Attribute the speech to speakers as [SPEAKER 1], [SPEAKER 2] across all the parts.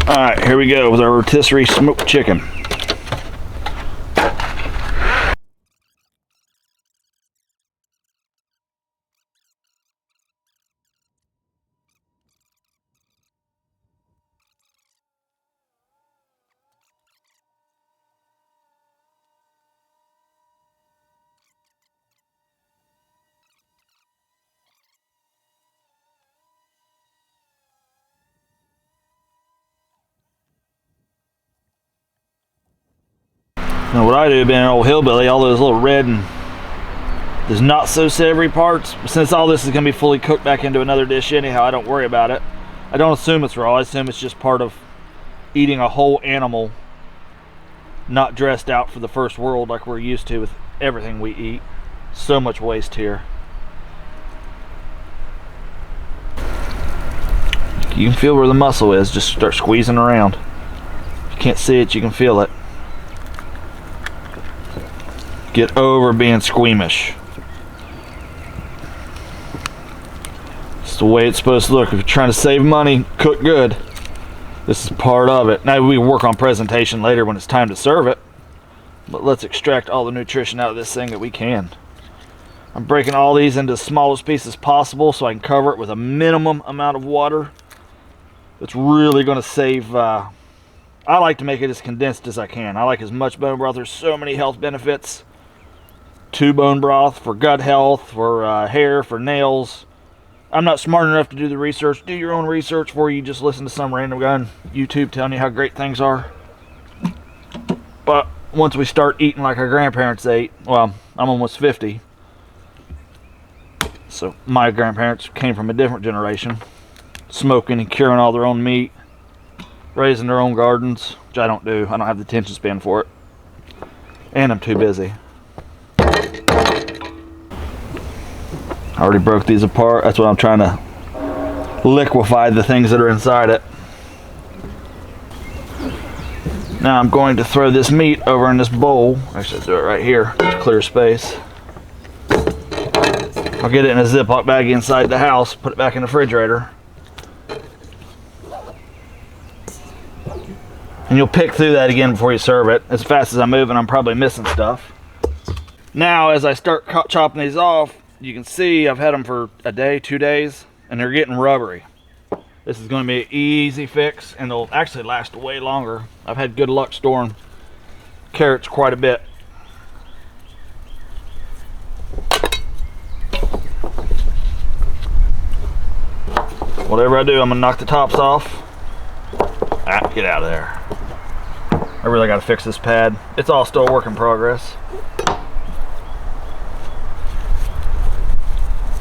[SPEAKER 1] Alright, here we go with our rotisserie smoked chicken. Now what I do, being an old hillbilly, all those little red and there's not so savory parts, since all this is going to be fully cooked back into another dish anyhow, I don't worry about it. I don't assume it's raw, I assume it's just part of eating a whole animal, not dressed out for the first world like we're used to with everything we eat. So much waste here. You can feel where the muscle is, just start squeezing around. If you can't see it, you can feel it. Get over being squeamish. It's the way it's supposed to look. If you're trying to save money, cook good. This is part of it. Now we work on presentation later when it's time to serve it. But let's extract all the nutrition out of this thing that we can. I'm breaking all these into the smallest pieces possible so I can cover it with a minimum amount of water. It's really going to save... I like to make it as condensed as I can. I like as much bone broth. There's so many health benefits to bone broth, for gut health, for hair, for nails. I'm not smart enough to do the research. Do your own research before you just listen to some random guy on YouTube telling you how great things are. But once we start eating like our grandparents ate, well, I'm almost 50. So my grandparents came from a different generation. Smoking and curing all their own meat. Raising their own gardens, which I don't do. I don't have the attention span for it. And I'm too busy. I already broke these apart. That's what I'm trying to liquefy the things that are inside it. Now I'm going to throw this meat over in this bowl. Actually, I'll do it right here. Clear space. I'll get it in a Ziploc bag inside the house, put it back in the refrigerator. And you'll pick through that again before you serve it. As fast as I'm moving, I'm probably missing stuff. Now, as I start chopping these off, you can see I've had them for a day, 2 days, and they're getting rubbery. This is going to be an easy fix, and they'll actually last way longer. I've had good luck storing carrots quite a bit. Whatever I do, I'm going to knock the tops off. Ah, get out of there. I really got to fix this pad. It's all still a work in progress.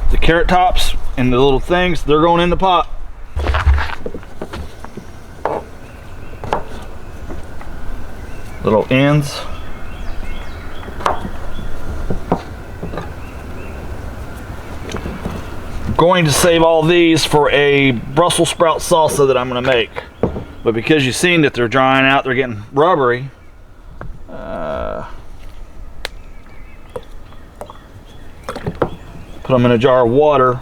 [SPEAKER 1] The carrot tops and the little things, they're going in the pot. Little ends. I'm going to save all these for a Brussels sprout salsa that I'm going to make. But because you've seen that they're drying out, they're getting rubbery. Put them in a jar of water,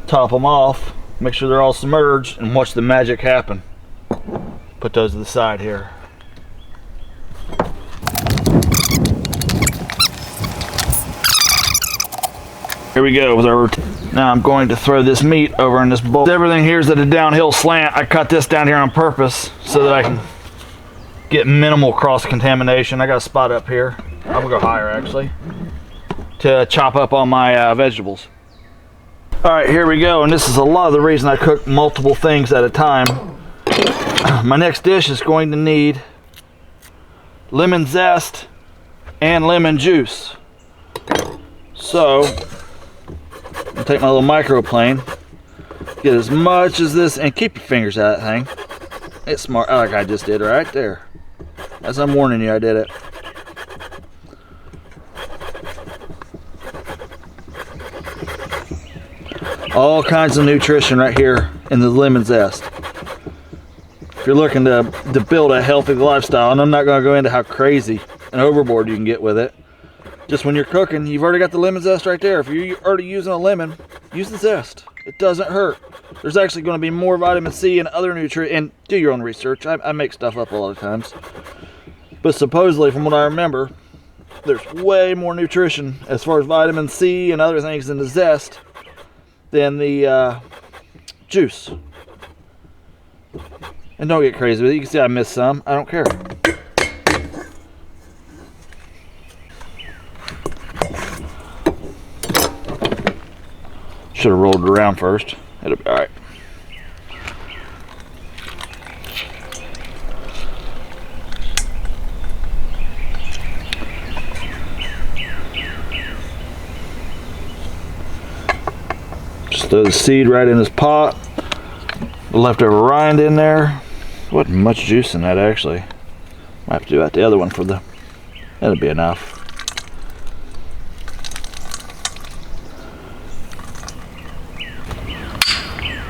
[SPEAKER 1] top them off, make sure they're all submerged, and watch the magic happen. Put those to the side here. Here we go with our... Now I'm going to throw this meat over in this bowl. Everything here is at a downhill slant. I cut this down here on purpose so that I can get minimal cross-contamination. I got a spot up here. I'm gonna go higher actually to chop up all my vegetables. All right, here we go. And this is a lot of the reason I cook multiple things at a time. My next dish is going to need lemon zest and lemon juice. So I'll take my little microplane, get as much as this, and keep your fingers out of that thing. It's smart, like I just did right there. As I'm warning you, I did it. All kinds of nutrition right here in the lemon zest. If you're looking to build a healthy lifestyle, and I'm not going to go into how crazy and overboard you can get with it. Just when you're cooking, you've already got the lemon zest right there. If you're already using a lemon, use the zest. It doesn't hurt. There's actually going to be more vitamin C and other nutrients. And do your own research. I make stuff up a lot of times. But supposedly, from what I remember, there's way more nutrition as far as vitamin C and other things in the zest than the juice. And don't get crazy with it. You can see I missed some. I don't care. Should have rolled it around first. It'll be alright. Just throw the seed right in this pot. The leftover rind in there. Wasn't much juice in that actually. Might have to do that the other one for the. That'll be enough.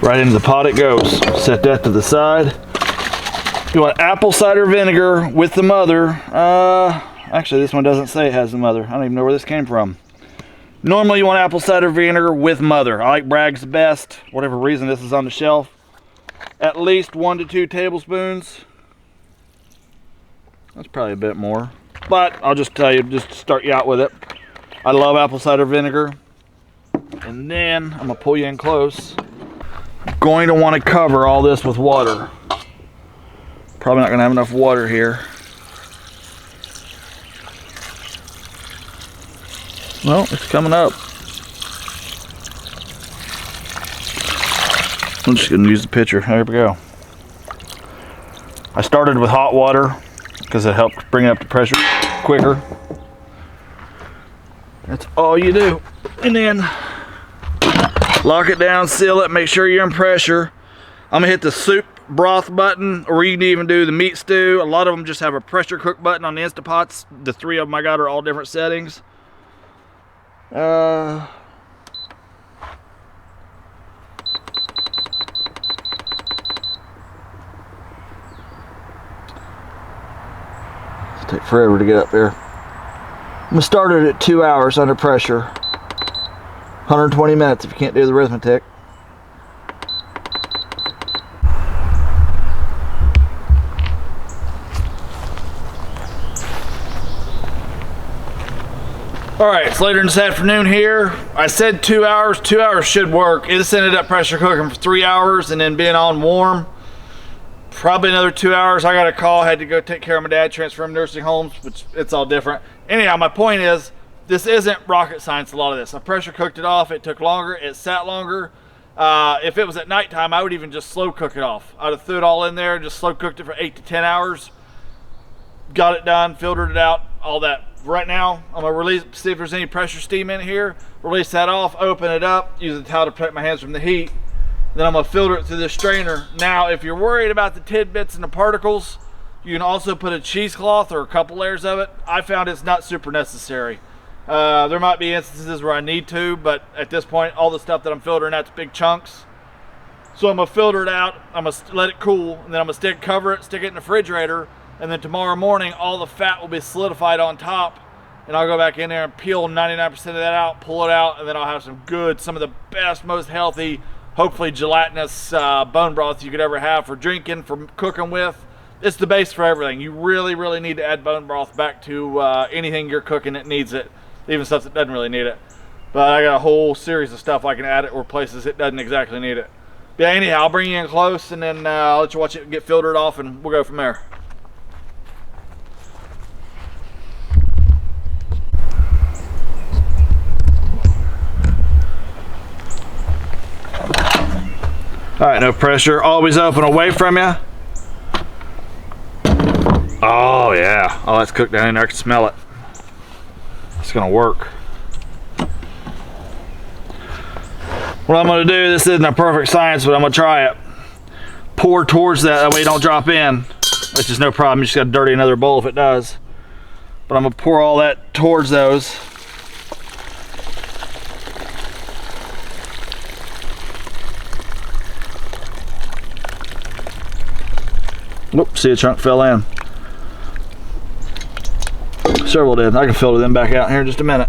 [SPEAKER 1] Right into the pot it goes. Set that to the side. You want apple cider vinegar with the mother. Actually, this one doesn't say it has the mother. I don't even know where this came from. Normally, you want apple cider vinegar with mother. I like Bragg's the best. Whatever reason this is on the shelf. At least 1 to 2 tablespoons. That's probably a bit more. But I'll just tell you, just to start you out with it. I love apple cider vinegar. And then, I'm going to pull you in close. Going to want to cover all this with water. Probably not going to have enough water here. Well, it's coming up. I'm just going to use the pitcher. There we go. I started with hot water because it helps bring up the pressure quicker. That's all you do. And then lock it down, seal it, make sure you're in pressure. I'm gonna hit the soup broth button, or you can even do the meat stew. A lot of them just have a pressure cook button on the Instapots. The 3 of them I got are all different settings. It'll take forever to get up there. I'm gonna start it at 2 hours under pressure. 120 minutes if you can't do the arithmetic. Alright, it's later this afternoon here. I said 2 hours. 2 hours should work. It just ended up pressure cooking for 3 hours and then being on warm. Probably another 2 hours. I got a call, had to go take care of my dad, transfer him to nursing homes, which it's all different. Anyhow, my point is, this isn't rocket science, a lot of this. I pressure cooked it off, it took longer, it sat longer. If it was at nighttime, I would even just slow cook it off. I'd have threw it all in there, just slow cooked it for 8 to 10 hours. Got it done, filtered it out, all that. Right now, I'm gonna release, see if there's any pressure steam in here, release that off, open it up, use a towel to protect my hands from the heat. Then I'm gonna filter it through this strainer. Now, if you're worried about the tidbits and the particles, you can also put a cheesecloth or a couple layers of it. I found it's not super necessary. There might be instances where I need to, but at this point, all the stuff that I'm filtering out's big chunks. So I'm gonna filter it out, I'm gonna let it cool, and then I'm gonna cover it, stick it in the refrigerator, and then tomorrow morning, all the fat will be solidified on top, and I'll go back in there and peel 99% of that out, pull it out, and then I'll have some of the best, most healthy, hopefully gelatinous bone broth you could ever have for drinking, for cooking with. It's the base for everything. You really, really need to add bone broth back to anything you're cooking that needs it, even stuff that doesn't really need it. But I got a whole series of stuff I can add it where places it doesn't exactly need it. But yeah, anyhow, I'll bring you in close, and then I'll let you watch it get filtered off, and we'll go from there. All right, no pressure, always open away from you. Oh yeah, oh that's cooked down in there, I can smell it. It's gonna work. What I'm gonna do, this isn't a perfect science, but I'm gonna try it. Pour towards that way it don't drop in. Which is no problem, you just gotta dirty another bowl if it does. But I'm gonna pour all that towards those. Whoop, see a chunk fell in. Several did. I can filter them back out here in just a minute.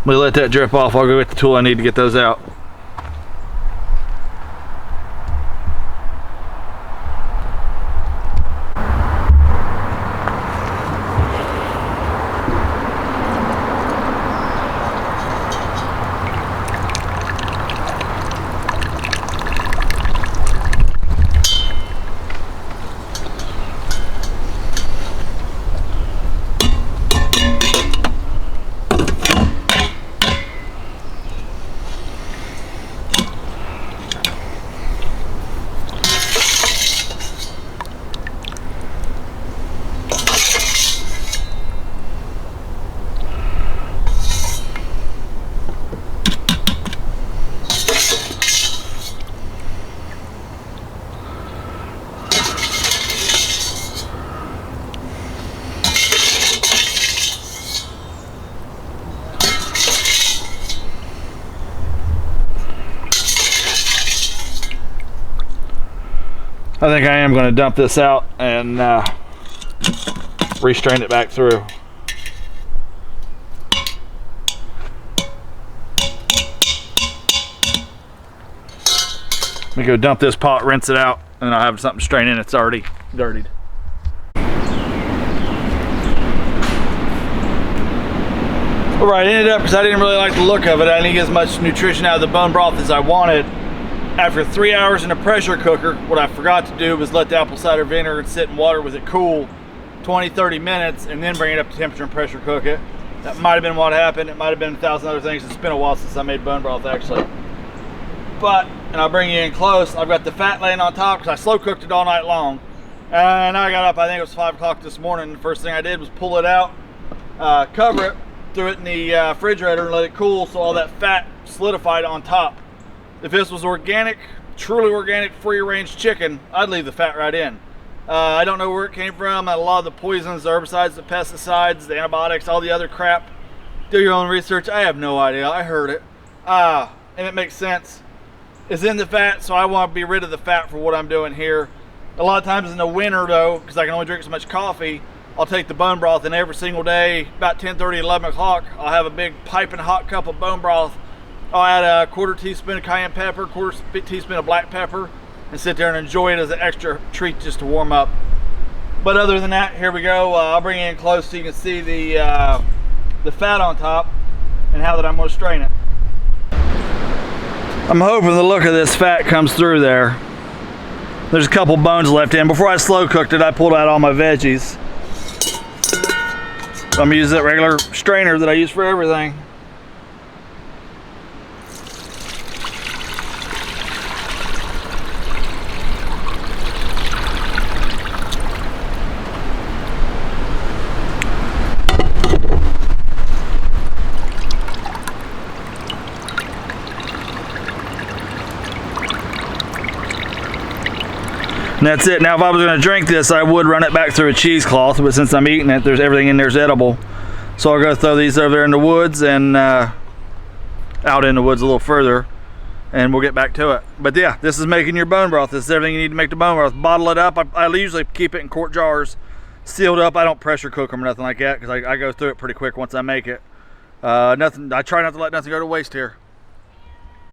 [SPEAKER 1] We let that drip off. I'll go get the tool I need to get those out. I think I am going to dump this out and restrain it back through. Let me go dump this pot, rinse it out, and I'll have something strain in. It's already dirtied. Alright, ended up because I didn't really like the look of it. I didn't get as much nutrition out of the bone broth as I wanted. After 3 hours in a pressure cooker, what I forgot to do was let the apple cider vinegar sit in water with it cool 20-30 minutes and then bring it up to temperature and pressure cook it. That might have been what happened. It might have been 1,000 other things. It's been a while since I made bone broth actually. But, and I'll bring you in close, I've got the fat laying on top because I slow cooked it all night long. And I got up, I think it was 5 o'clock this morning. The first thing I did was pull it out, cover it, threw it in the refrigerator and let it cool so all that fat solidified on top. If this was organic, truly organic, free-range chicken, I'd leave the fat right in. I don't know where it came from. A lot of the poisons, the herbicides, the pesticides, the antibiotics, all the other crap. Do your own research. I have no idea. I heard it. And it makes sense. It's in the fat, so I want to be rid of the fat for what I'm doing here. A lot of times in the winter, though, because I can only drink so much coffee, I'll take the bone broth, and every single day, about 10:30, 11 o'clock, I'll have a big piping hot cup of bone broth. I'll add a 1/4 teaspoon of cayenne pepper, 1/4 teaspoon of black pepper, and sit there and enjoy it as an extra treat just to warm up. But other than that, here we go. I'll bring it in close so you can see the fat on top and how that I'm going to strain it. I'm hoping the look of this fat comes through there. There's a couple bones left in. Before I slow cooked it, I pulled out all my veggies. So I'm going to use that regular strainer that I use for everything. And that's it. Now if I was going to drink this, I would run it back through a cheesecloth, but since I'm eating it, there's everything in there's edible. So I'll go throw these over there in the woods and out in the woods a little further, and we'll get back to it. But yeah, this is making your bone broth. This is everything you need to make the bone broth. Bottle it up. I usually keep it in quart jars, sealed up. I don't pressure cook them or nothing like that because I go through it pretty quick once I make it. I try not to let nothing go to waste here.